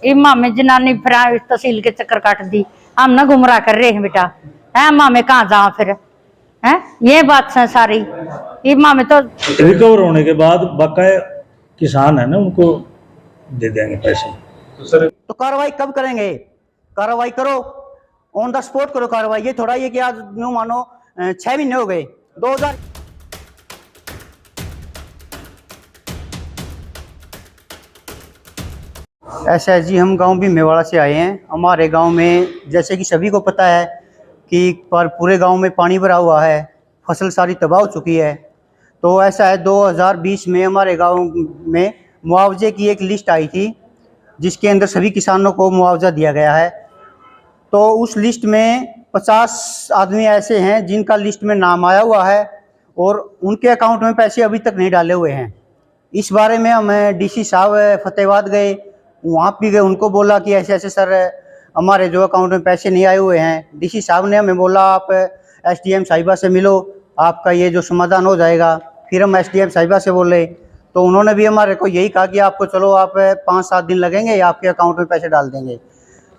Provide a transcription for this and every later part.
इमा में जनानी फिर तहसील के चक्कर काट दी, हम ना गुमराह कर रहे हैं बेटा, है माँ में कहाँ जाओ फिर, है ये बात है सारी। इमा में तो रिकवर होने के बाद बकाया किसान है ना उनको दे देंगे पैसे। तो सर तो कार्रवाई कब करेंगे? कार्रवाई करो, ऑन द स्पॉट करो कार्रवाई। ये थोड़ा ये कि आज यूं मानो 6 महीने हो गए 2000 ऐसा है जी। हम गांव भी मेवाड़ा से आए हैं। हमारे गांव में जैसे कि सभी को पता है कि पूरे गांव में पानी भरा हुआ है, फसल सारी तबाह हो चुकी है। तो ऐसा है 2020 में हमारे गांव में मुआवजे की एक लिस्ट आई थी जिसके अंदर सभी किसानों को मुआवजा दिया गया है। तो उस लिस्ट में 50 आदमी ऐसे हैं जिनका लिस्ट में नाम आया हुआ है और उनके अकाउंट में पैसे अभी तक नहीं डाले हुए हैं। इस बारे में हम डीसी साहब फतेहाबाद गए, वहाँ भी गए, उनको बोला कि ऐसे ऐसे सर हमारे जो अकाउंट में पैसे नहीं आए हुए हैं। डीसी साहब ने हमें बोला आप एसडीएम साहिबा से मिलो, आपका ये जो समाधान हो जाएगा। फिर हम एसडीएम साहिबा से बोले तो उन्होंने भी हमारे को यही कहा कि आपको चलो आप 5-7 दिन लगेंगे, आपके अकाउंट में पैसे डाल देंगे।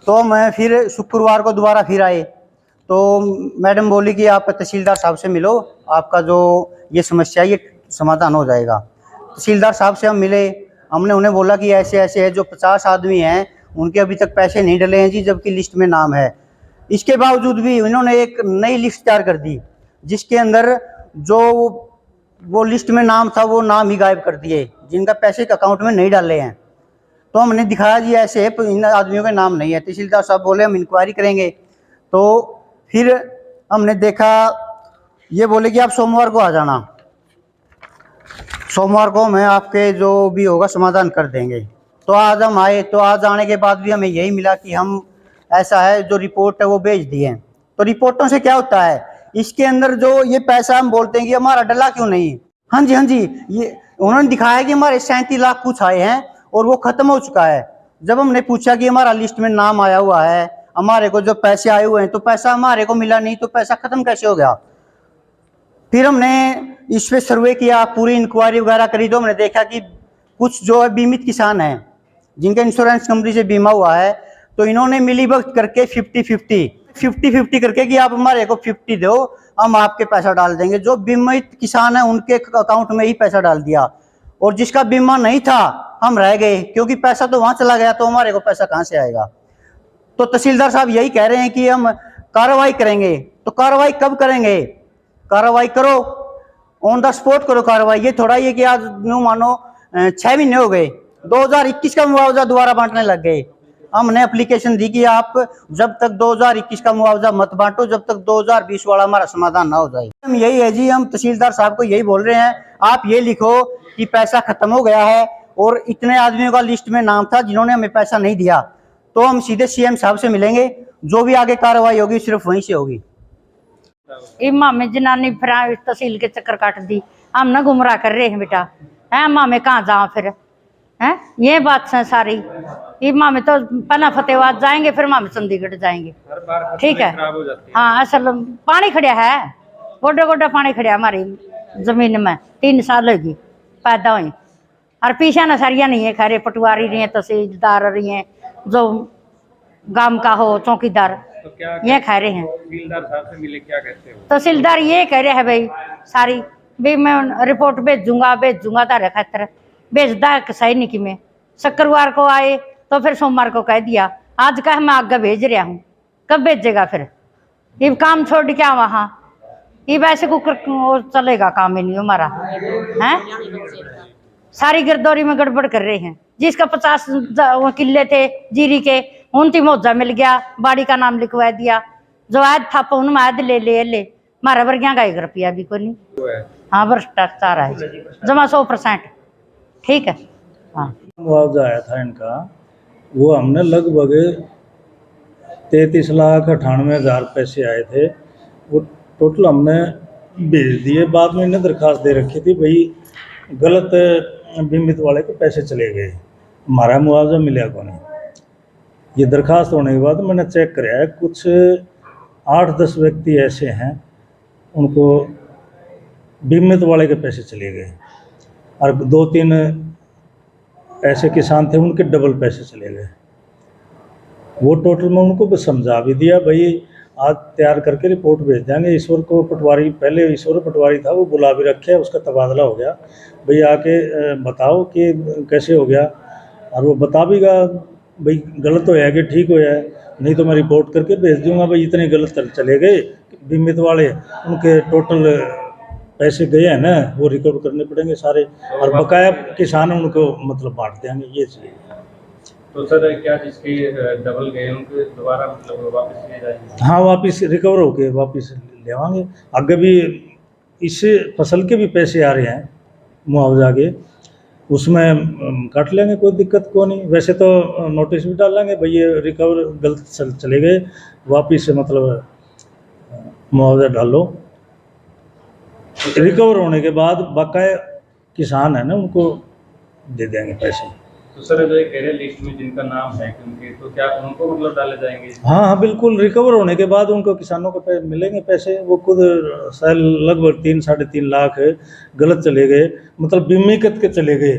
तो मैं फिर शुक्रवार को दोबारा फिर आए तो मैडम बोली कि आप तहसीलदार साहब से मिलो, आपका जो ये समस्या है ये समाधान हो जाएगा। तहसीलदार साहब से हम मिले, हमने उन्हें बोला कि ऐसे ऐसे है, जो 50 आदमी हैं उनके अभी तक पैसे नहीं डले हैं जी, जबकि लिस्ट में नाम है। इसके बावजूद भी इन्होंने एक नई लिस्ट तैयार कर दी जिसके अंदर जो वो लिस्ट में नाम था वो नाम ही गायब कर दिए जिनका पैसे के अकाउंट में नहीं डाले हैं। तो हमने दिखाया जी ऐसे इन आदमियों के नाम नहीं है। तहसीलदार साहब बोले हम इंक्वायरी करेंगे। तो फिर हमने देखा, ये बोले कि आप सोमवार को आ जाना, सोमवार को मैं आपके जो भी होगा समाधान कर देंगे। तो आज हम आए, तो आज आने के बाद भी हमें यही मिला कि हम ऐसा है जो रिपोर्ट है वो भेज दिए। तो रिपोर्टों से क्या होता है, इसके अंदर जो ये पैसा हम बोलते हैं कि हमारा डला क्यों नहीं। हाँ जी, ये उन्होंने दिखाया कि हमारे 37 लाख कुछ आए हैं और वो खत्म हो चुका है। जब हमने पूछा कि हमारा लिस्ट में नाम आया हुआ है, हमारे को जो पैसे आए हुए हैं, तो पैसा हमारे को मिला नहीं, तो पैसा खत्म कैसे हो गया। फिर हमने इस पे सर्वे किया, पूरी इंक्वायरी वगैरह करी, तो हमने देखा कि कुछ जो है बीमित किसान हैं जिनके इंश्योरेंस कंपनी से बीमा हुआ है, तो इन्होंने मिलीभगत करके 50-50 करके कि आप हमारे को 50 दो, हम आपके पैसा डाल देंगे। जो बीमित किसान है उनके अकाउंट में ही पैसा डाल दिया और जिसका बीमा नहीं था हम रह गए, क्योंकि पैसा तो वहां चला गया, तो हमारे को पैसा कहां से आएगा। तो तहसीलदार साहब यही कह रहे हैं कि हम कार्रवाई करेंगे। तो कार्रवाई कब करेंगे? कार्रवाई करो, ऑन द स्पॉट करो कार्रवाई। ये थोड़ा ये कि आज यूं मानो 6 महीने हो गए 2021 का मुआवजा दोबारा बांटने लग गए। हमने एप्लीकेशन दी कि आप जब तक 2021 का मुआवजा मत बांटो जब तक 2020 वाला हमारा समाधान ना हो जाए। हम यही है जी, हम तहसीलदार साहब को यही बोल रहे हैं, आप ये लिखो कि पैसा खत्म हो गया है और इतने आदमियों का लिस्ट में नाम था जिन्होंने हमें पैसा नहीं दिया। तो हम सीधे सीएम साहब से मिलेंगे, जो भी आगे कार्रवाई होगी सिर्फ वहीं से होगी। इमा में जनानी फिर तहसील के चक्कर काट दी, हम ना गुमराह कर रहे हैं बेटा, है माँ में कहाँ जाओ फिर, है ये बात है सारी। इमा में तो पहला फतेहाबाद जाएंगे, फिर माँ में चंडीगढ़ जाएंगे, ठीक है। हाँ असल पानी खड़ा है, गोडे गोडे पानी खड़ा है हमारी जमीन में, 3 साल होगी पैदा हुई। और पीछा नसरिया नहीं है, खैरे पटवारी रही है, तहसीलदार रही है, जो गांव का हो चौकीदार, तो क्या ये कह रहे हैं। तहसीलदार साहब से मिले, क्या कहते हो? तहसीलदार ये कह रहे हैं भाई सारी भी मैं रिपोर्ट भेजूंगा तारे खतर भेजदा सही नहीं कि मैं शुक्रवार को आए तो फिर सोमवार को कह दिया, आज का मैं आगे भेज रहा हूँ, कब भेजेगा फिर। ये काम छोड़ क्या वहाँ, ये वैसे कुकर चलेगा काम ही नहीं हमारा है। सारी गिरदौरी में गड़बड़ कर रहे हैं। जिसका 50 किले थे जीरी के, उनती मुआवजा मिल गया, बाड़ी का नाम लिखवा दिया, जो आज था उन माद ले मारा वर्गिया का 1 रुपया भी कोई नहीं। हाँ भ्रष्टाचार है जमा 100%, ठीक है। हाँ मुआवजा आया था इनका, वो हमने लगभग 33,98,000 पैसे आए थे, वो टोटल हमने भेज दिए। बाद में इन्हें दरखास्त दे रखी थी भाई गलत बीमित वाले को पैसे चले गए, हमारा मुआवजा मिला को नहीं। ये दरखास्त होने के बाद मैंने चेक कराया, कुछ 8-10 व्यक्ति ऐसे हैं उनको बीमित वाले के पैसे चले गए, और 2-3 ऐसे किसान थे उनके डबल पैसे चले गए। वो टोटल में उनको बस समझा भी दिया, भाई आज तैयार करके रिपोर्ट भेज देंगे। ईश्वर को पटवारी, पहले ईश्वर पटवारी था, वो बुला भी रखे, उसका तबादला हो गया, भाई आके बताओ कि कैसे हो गया। और वो बता भी गा, भाई गलत हो है कि ठीक हो है, नहीं तो मैं रिपोर्ट करके भेज दूंगा। भाई इतने गलत चले गए बीमित वाले, उनके टोटल पैसे गए हैं ना, वो रिकवर करने पड़ेंगे सारे, और बकाया किसान उनको मतलब बांट देंगे, ये चाहिए। तो सर क्या जिसके डबल गए उनके दोबारा मतलब वापस लिए जाएंगे? हाँ, वापस रिकवर होके वापस ले आएंगे। आगे भी इस फसल के भी पैसे आ रहे हैं मुआवजा के, उसमें काट लेंगे, कोई दिक्कत को नहीं। वैसे तो नोटिस भी डालेंगे, भाई ये रिकवर गलत चले गए, वापस से मतलब मुआवजा डालो। रिकवर होने के बाद बकाया किसान है ना, उनको दे देंगे पैसे। तो सर जो कह रहे लिस्ट में जिनका नाम है उनके, तो क्या उनको मतलब डाले जाएंगे? हाँ हाँ बिल्कुल, रिकवर होने के बाद उनको किसानों को मिलेंगे पैसे। वो खुद शायद लगभग 3-3.5 लाख गलत चले गए, मतलब बीमित के चले गए,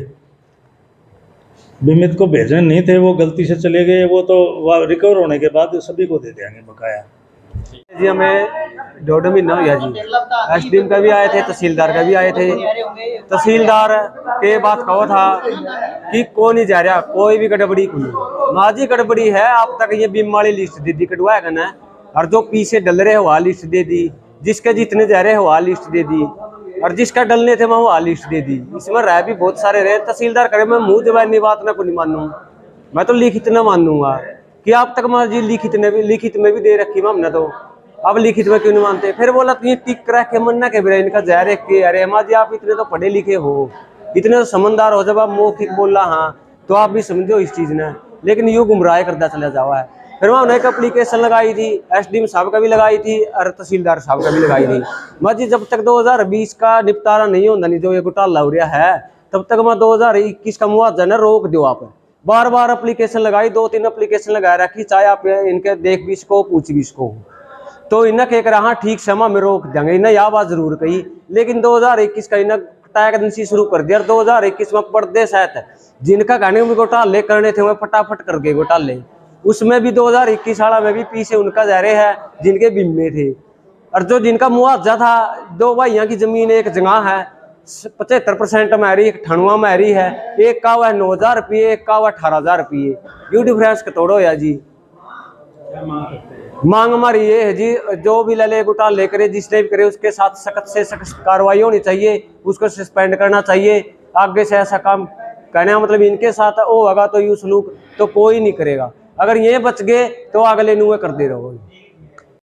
बीमित को भेजने नहीं थे, वो गलती से चले गए। वो तो रिकवर होने के बाद सभी को दे देंगे बकाया। जी हमें 1.5 महीना हो गया जी। एसडीएम का भी आए थे, तहसीलदार का भी आए थे। तहसीलदार के बात कहो था कि कौन नहीं जा रहा, कोई भी गड़बड़ी नहीं, माजी गड़बड़ी है। आप तक ये बीम वाली लिस्ट दे दी कटवाया करना, और जो पीछे डल रहे हुआ लिस्ट दे दी, जिसके जितने जा रहे हुआ लिस्ट दे दी, और जिसका डलने थे वहाँ हुआ लिस्ट दे दी। इसमें रह भी बहुत सारे रहे। तहसीलदार करे मैं मुँह जबानी बात ना को नहीं मानूँ, मैं तो लिखित न मानूंगा कि आप तक माजी लिखित में भी दे रखी हमने, तो अब लिखित में क्यों नहीं मानते? फिर बोला तो ये टिक रख के मन्ना के बिरा इनका जा रहे कि अरे अम्मा जी आप इतने तो पढ़े लिखे हो, इतने तो समझदार हो, जब आप मौखिक बोला हाँ तो आप भी समझो इस चीज़ ने, लेकिन यूँ गुमराह करता चला जावा है। फिर वहाँ एक एप्लीकेशन लगाई थी, एसडीएम साहब का भी लगाई थी और तहसीलदार साहब का भी लगाई थी। माँ जी जब तक 2020 का निपटारा नहीं होता, नहीं जो ये घोटाला हो रहा है, तब तक मैं 2021 का मुआवजा न रोक दो। आप बार बार एप्लीकेशन लगाई, 2-3 एप्लीकेशन लगा रखी, चाहे आप इनके देख भी इसको पूछ भी इसको, तो इन्हें कह कर हाँ ठीक समय में रोक देंगे, इन्हें यह बात जरूर कही। लेकिन 2021 का इन्हें टैगनेंसी शुरू कर दिया। 2021 में प्रदेश है जिनका कहने में घोटाले करने थे, वह फटाफट कर गए घोटाले। उसमें भी 2021 वाला में भी पीछे उनका जा रहे हैं जिनके बीमे थे, और जो जिनका मुआवजा था, 2 भाइयों की जमीन एक जगह है 75% में आ रही, एक 98 में आ रही है, एक का हुआ 9,000 रुपये, एक का हुआ 18,000 रुपये। यू डिफरेंस कतोड़ो या जी। मांग हमारी ये है जी, जो भी लले घोटाले करे, जिसने भी करे, उसके साथ सख्त से सख्त कार्रवाई होनी चाहिए, उसको सस्पेंड करना चाहिए। आगे से ऐसा काम कहने मतलब इनके साथ होगा तो यूं सलूक तो कोई नहीं करेगा। अगर ये बच गए तो अगले नुए कर दे रहो।